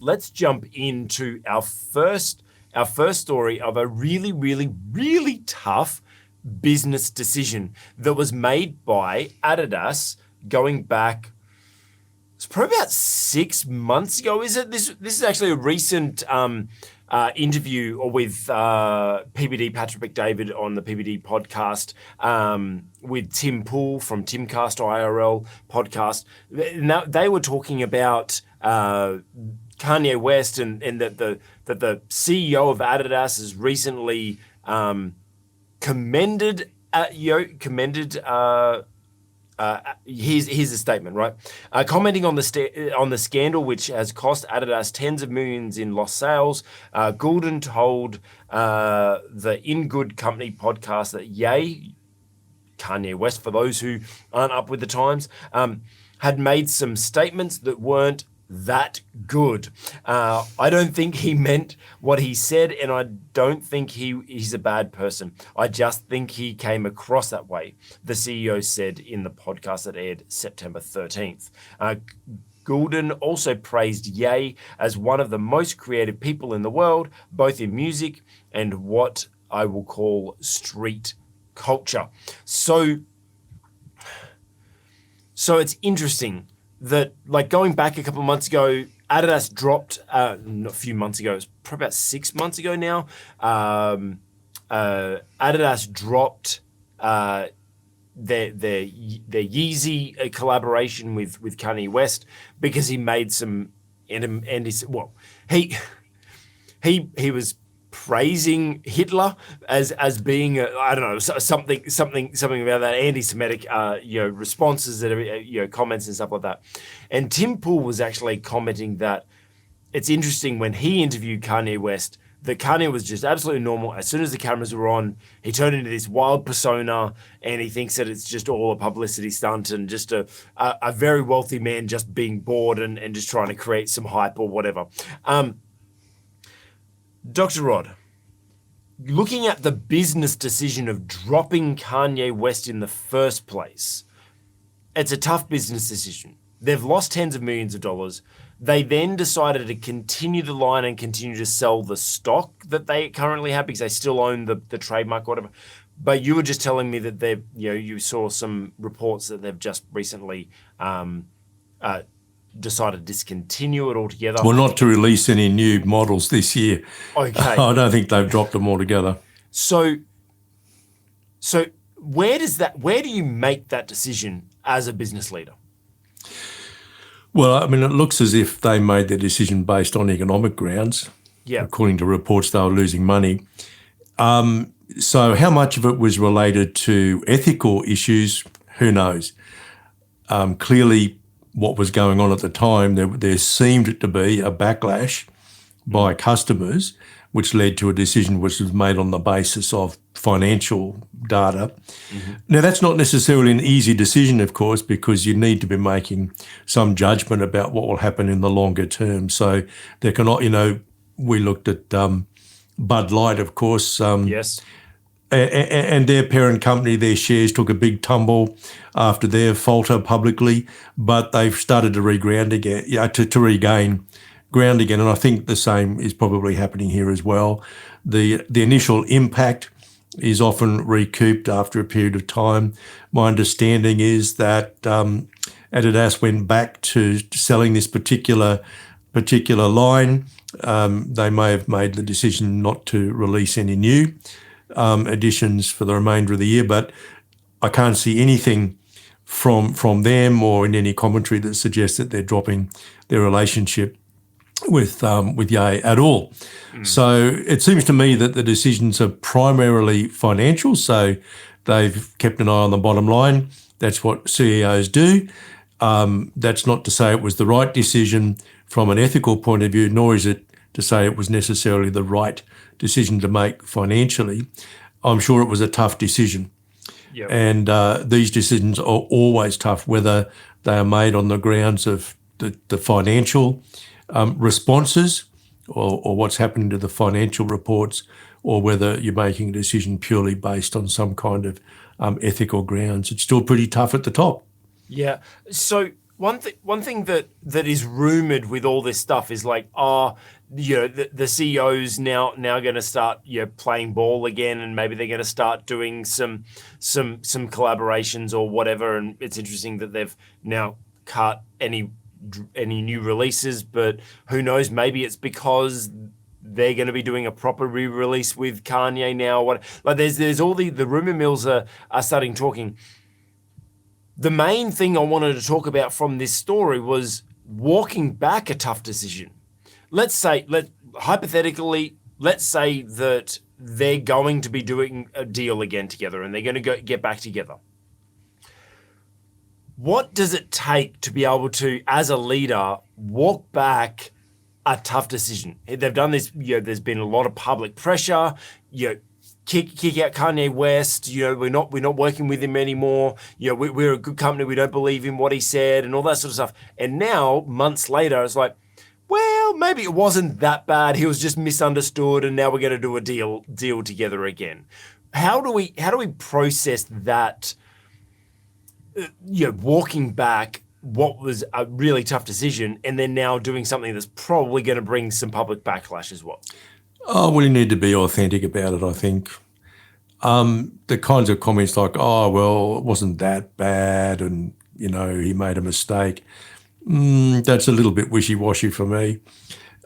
let's jump into our first story of a really, really, really tough business decision that was made by Adidas going back. It's probably about 6 months ago. Is it? This is actually a recent interview with PBD Patrick McDavid on the PBD podcast with Tim Poole from Timcast IRL podcast. Now, they were talking about Kanye West and that the CEO of Adidas has recently commended. Here's a statement, right? Commenting on the scandal, which has cost Adidas tens of millions in lost sales, Goulden told the In Good Company podcast that Kanye West, for those who aren't up with the times, had made some statements that weren't that good. I don't think he meant what he said, and I don't think he's a bad person. I just think he came across that way, the CEO said in the podcast that aired September 13th. Goulden also praised Ye as one of the most creative people in the world, both in music and what I will call street culture. So it's interesting that, like, going back a couple of months ago, Adidas dropped, not a few months ago, it was probably about 6 months ago now, Adidas dropped their Yeezy collaboration with Kanye West because he made some, and he was praising Hitler as being something about that anti-Semitic responses that comments and stuff like that. And Tim Poole was actually commenting that it's interesting when he interviewed Kanye West that Kanye was just absolutely normal. As soon as the cameras were on, he turned into this wild persona, and he thinks that it's just all a publicity stunt and just a very wealthy man just being bored and just trying to create some hype or whatever. Dr. Rod, looking at the business decision of dropping Kanye West in the first place, it's a tough business decision. They've lost tens of millions of dollars. They then decided to continue the line and continue to sell the stock that they currently have because they still own the trademark or whatever. But you were just telling me that you saw some reports that they've just recently decided to discontinue it altogether. Well, not to release any new models this year. Okay. I don't think they've dropped them altogether. So where do you make that decision as a business leader? Well, I mean, it looks as if they made their decision based on economic grounds. Yeah. According to reports, they were losing money. So how much of it was related to ethical issues, who knows? Clearly, what was going on at the time, there seemed to be a backlash by customers, which led to a decision which was made on the basis of financial data. Mm-hmm. Now, that's not necessarily an easy decision, of course, because you need to be making some judgment about what will happen in the longer term. So there cannot, we looked at Bud Light, of course. Yes. And their parent company, their shares took a big tumble after their falter publicly, but they've started to reground again, to regain ground again. And I think the same is probably happening here as well. The initial impact is often recouped after a period of time. My understanding is that Adidas went back to selling this particular line. They may have made the decision not to release any new additions for the remainder of the year, but I can't see anything from them or in any commentary that suggests that they're dropping their relationship with Ye at all. Mm. So it seems to me that the decisions are primarily financial, so they've kept an eye on the bottom line. That's what CEOs do. That's not to say it was the right decision from an ethical point of view, nor is it to say it was necessarily the right decision to make financially. I'm sure it was a tough decision. Yep. And these decisions are always tough, whether they are made on the grounds of the financial responses or what's happening to the financial reports, or whether you're making a decision purely based on some kind of ethical grounds. It's still pretty tough at the top. Yeah. So One thing that is rumored with all this stuff is like, the CEOs now going to start playing ball again, and maybe they're going to start doing some collaborations or whatever. And it's interesting that they've now cut any new releases, but who knows? Maybe it's because they're going to be doing a proper re-release with Kanye now. There's all the rumor mills are starting talking. The main thing I wanted to talk about from this story was walking back a tough decision. Hypothetically, let's say that they're going to be doing a deal again together and they're going to get back together. What does it take to be able to, as a leader, walk back a tough decision? They've done this, there's been a lot of public pressure, kick out Kanye West, we're not working with him anymore, we're a good company, we don't believe in what he said and all that sort of stuff. And now, months later, it's like, well, maybe it wasn't that bad, he was just misunderstood, and now we're going to do a deal together again. How do we process that, walking back what was a really tough decision and then now doing something that's probably going to bring some public backlash as well? Oh, well, you need to be authentic about it, I think. The kinds of comments like, oh, well, it wasn't that bad and, he made a mistake, that's a little bit wishy-washy for me.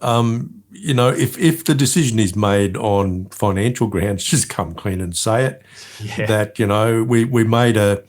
If the decision is made on financial grounds, just come clean and say it. Yeah. That, we made a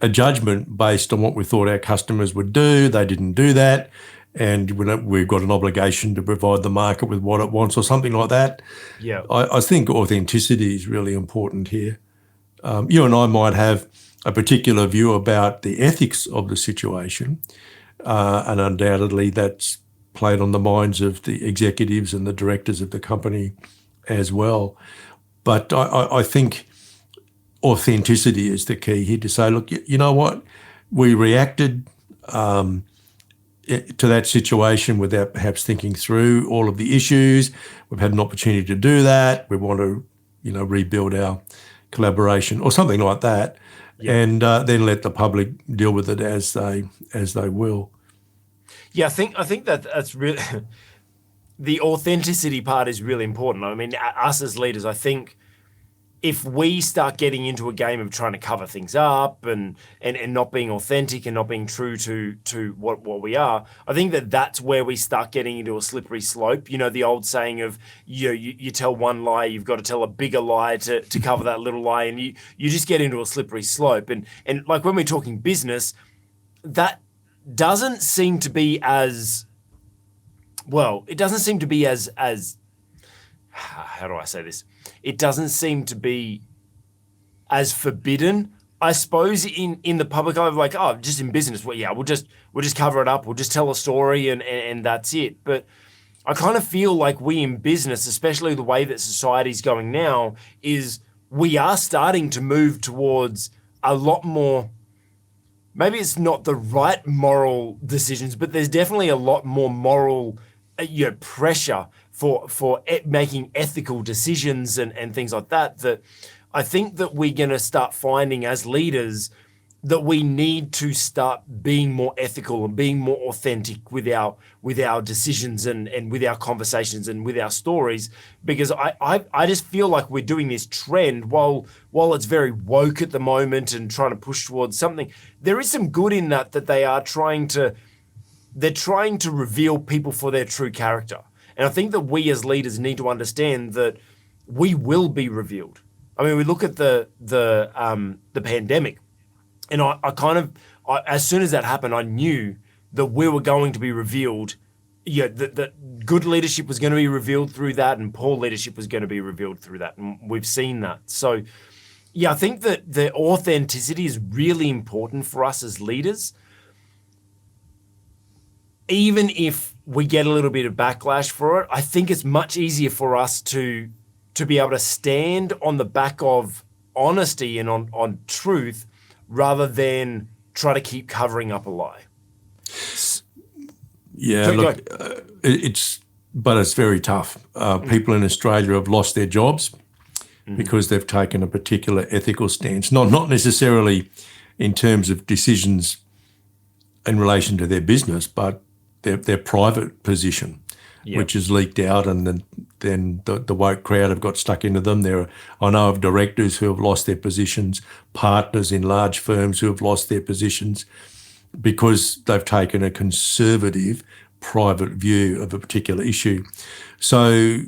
judgment based on what we thought our customers would do. They didn't do that. And we've got an obligation to provide the market with what it wants or something like that. Yeah, I think authenticity is really important here. You and I might have a particular view about the ethics of the situation, and undoubtedly that's played on the minds of the executives and the directors of the company as well. But I think authenticity is the key here, to say, look, you know what, we reacted to that situation without perhaps thinking through all of the issues. We've had an opportunity to do that. We want to, rebuild our collaboration or something like that, and then let the public deal with it as they will. Yeah, I think that's really the authenticity part is really important. I mean, us as leaders, I think, if we start getting into a game of trying to cover things up and not being authentic and not being true to what we are, I think that's where we start getting into a slippery slope. The old saying of, you tell one lie, you've got to tell a bigger lie to cover that little lie, and you just get into a slippery slope. And like when we're talking business, that doesn't seem to be as, well, it doesn't seem to be as how do I say this? It doesn't seem to be as forbidden, I suppose, in the public eye, of like, oh, just in business, well, yeah, we'll just cover it up, we'll just tell a story and that's it. But I kind of feel like we in business, especially the way that society's going now, is we are starting to move towards a lot more, maybe it's not the right moral decisions, but there's definitely a lot more moral pressure for making ethical decisions and things like that, that I think that we're going to start finding as leaders that we need to start being more ethical and being more authentic with our decisions and with our conversations and with our stories, because I just feel like we're doing this trend while it's very woke at the moment and trying to push towards something. There is some good in that they are trying to reveal people for their true character. And I think that we as leaders need to understand that we will be revealed. I mean, we look at the pandemic, and I as soon as that happened, I knew that we were going to be revealed. That good leadership was going to be revealed through that, and poor leadership was going to be revealed through that, and we've seen that. So, yeah, I think that the authenticity is really important for us as leaders. Even if we get a little bit of backlash for it, I think it's much easier for us to be able to stand on the back of honesty and on truth, rather than try to keep covering up a lie. Yeah, look, it's very tough. People in Australia have lost their jobs because they've taken a particular ethical stance, not necessarily in terms of decisions in relation to their business, but their private position, which is leaked out, and then the woke crowd have got stuck into them. I know of directors who have lost their positions, partners in large firms who have lost their positions because they've taken a conservative private view of a particular issue. So,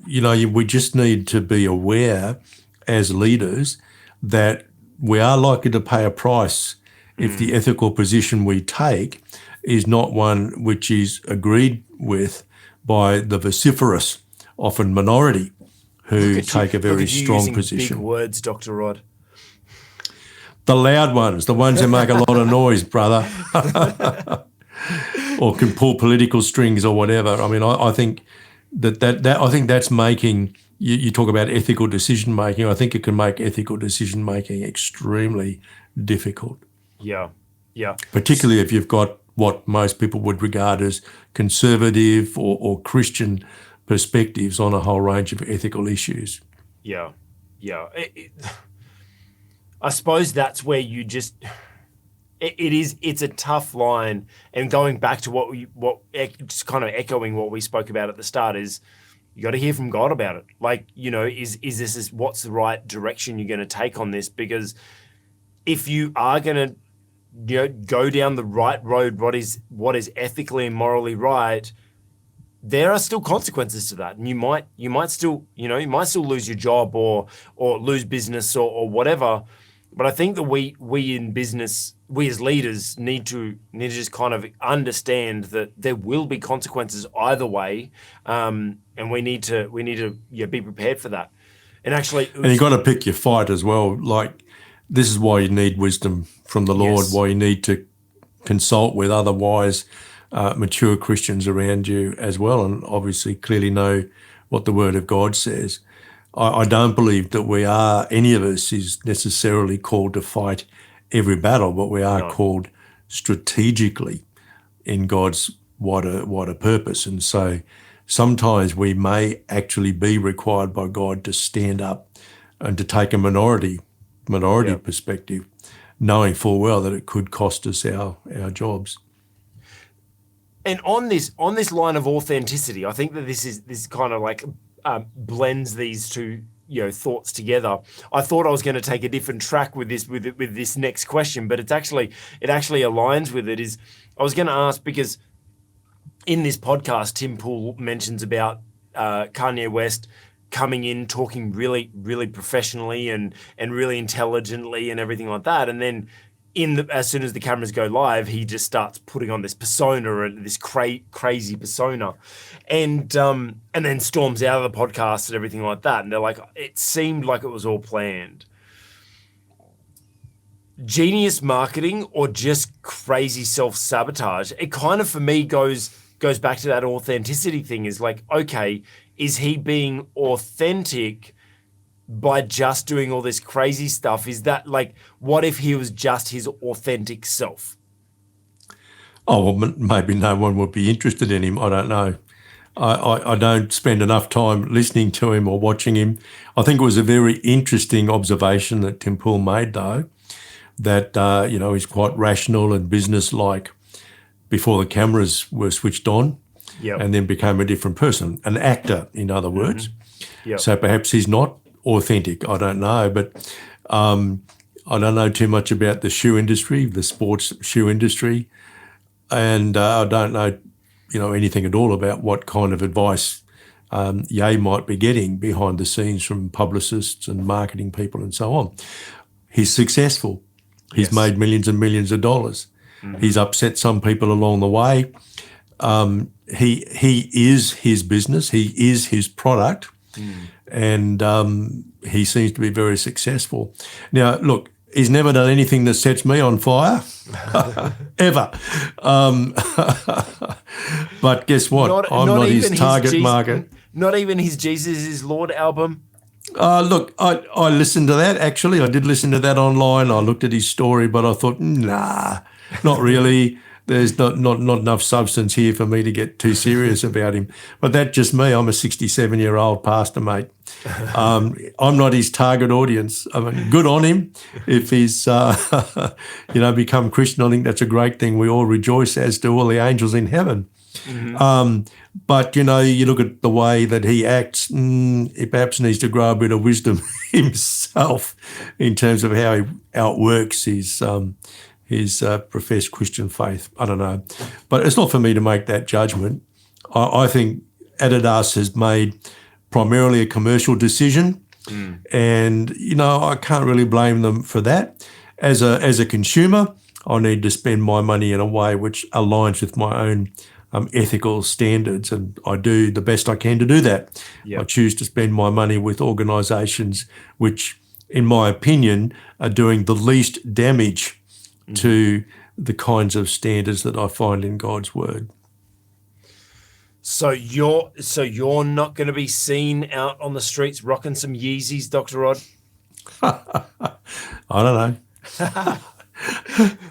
we just need to be aware as leaders that we are likely to pay a price if the ethical position we take is not one which is agreed with by the vociferous, often minority, who take a very strong position. Big words, Dr. Rod. The loud ones, the ones that make a lot of noise, brother, or can pull political strings or whatever. I mean, I think I think that's making. You talk about ethical decision making. I think it can make ethical decision making extremely difficult. Yeah. Particularly if you've got what most people would regard as conservative or Christian perspectives on a whole range of ethical issues. Yeah. I suppose that's where you just. It's a tough line, and going back to just kind of echoing what we spoke about at the start is. You got to hear from God about it. Like, is this what's the right direction you're going to take on this? Because if you are going to, go down the right road, what is ethically and morally right, there are still consequences to that, and you might still lose your job or lose business or whatever. But I think that we in business, we as leaders need to just kind of understand that there will be consequences either way, and we need to be prepared for that. And actually, and you got to pick your fight as well. Like, this is why you need wisdom from the Lord. Why you need to consult with other wise, mature Christians around you as well, and obviously clearly know what the Word of God says. I don't believe that any of us is necessarily called to fight every battle, but we are called strategically in God's wider purpose. And so sometimes we may actually be required by God to stand up and to take a minority perspective, knowing full well that it could cost us our jobs. And on this line of authenticity, I think that this kind of like blends these two thoughts together. I thought I was going to take a different track with this next question, but it actually aligns with it. I was going to ask, because in this podcast, Tim Pool mentions about Kanye West coming in, talking really, really professionally and really intelligently and everything like that, and then as soon as the cameras go live, he just starts putting on this persona and this crazy persona, and then storms out of the podcast and everything like that. And they're like, it seemed like it was all planned. Genius marketing or just crazy self-sabotage? It kind of, for me, goes back to that authenticity thing. Is like, okay, is he being authentic by just doing all this crazy stuff? Is that like, what if he was just his authentic self? Oh, well, maybe no one would be interested in him. I don't know. I don't spend enough time listening to him or watching him. I think it was a very interesting observation that Tim Pool made, though, that, he's quite rational and businesslike before the cameras were switched on, and then became a different person, an actor, in other words. So perhaps he's not authentic. I don't know, but I don't know too much about the shoe industry, the sports shoe industry, and I don't know, anything at all about what kind of advice Ye might be getting behind the scenes from publicists and marketing people and so on. He's successful. He's made millions and millions of dollars. He's upset some people along the way. He is his business. He is his product. And he seems to be very successful. Now, look, he's never done anything that sets me on fire, ever. But guess what? I'm not his target market. Not even his Jesus is Lord album? Look, I listened to that, actually. I did listen to that online. I looked at his story, but I thought, nah, not really. there's not enough substance here for me to get too serious about him. But that's just me. I'm a 67-year-old pastor, mate. I'm not his target audience. I mean, good on him if he's, become Christian. I think that's a great thing. We all rejoice, as do all the angels in heaven. Mm-hmm. But, you look at the way that he acts, he perhaps needs to grow a bit of wisdom himself in terms of how he outworks his professed Christian faith. I don't know. But it's not for me to make that judgment. I think Adidas has made primarily a commercial decision, and, I can't really blame them for that. As a consumer, I need to spend my money in a way which aligns with my own ethical standards, and I do the best I can to do that. Yep. I choose to spend my money with organisations which, in my opinion, are doing the least damage to the kinds of standards that I find in God's Word. So you're not going to be seen out on the streets rocking some Yeezys, Dr. Rod? I don't know.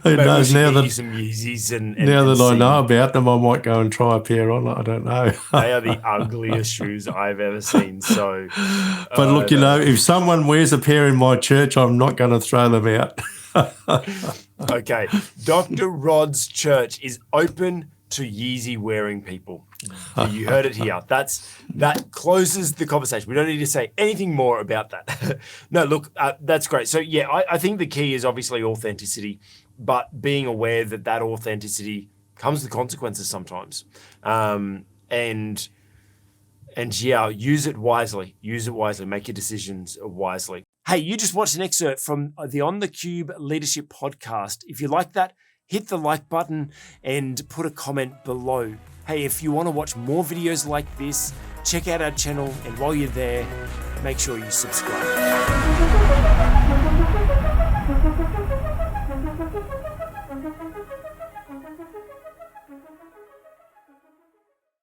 Who knows now that some Yeezys and now that I know about them, I might go and try a pair on. I don't know. They are the ugliest shoes I've ever seen. So, but look, if someone wears a pair in my church, I'm not going to throw them out. Okay, Dr. Rod's church is open to Yeezy wearing people. You heard it here. That closes the conversation. We don't need to say anything more about that. No, look, that's great. So yeah, I think the key is obviously authenticity, but being aware that authenticity comes with consequences sometimes. And yeah, use it wisely. Make your decisions wisely. Hey, you just watched an excerpt from the On the Cube Leadership podcast. If you like that, hit the like button and put a comment below. Hey, if you want to watch more videos like this, check out our channel, and while you're there, make sure you subscribe.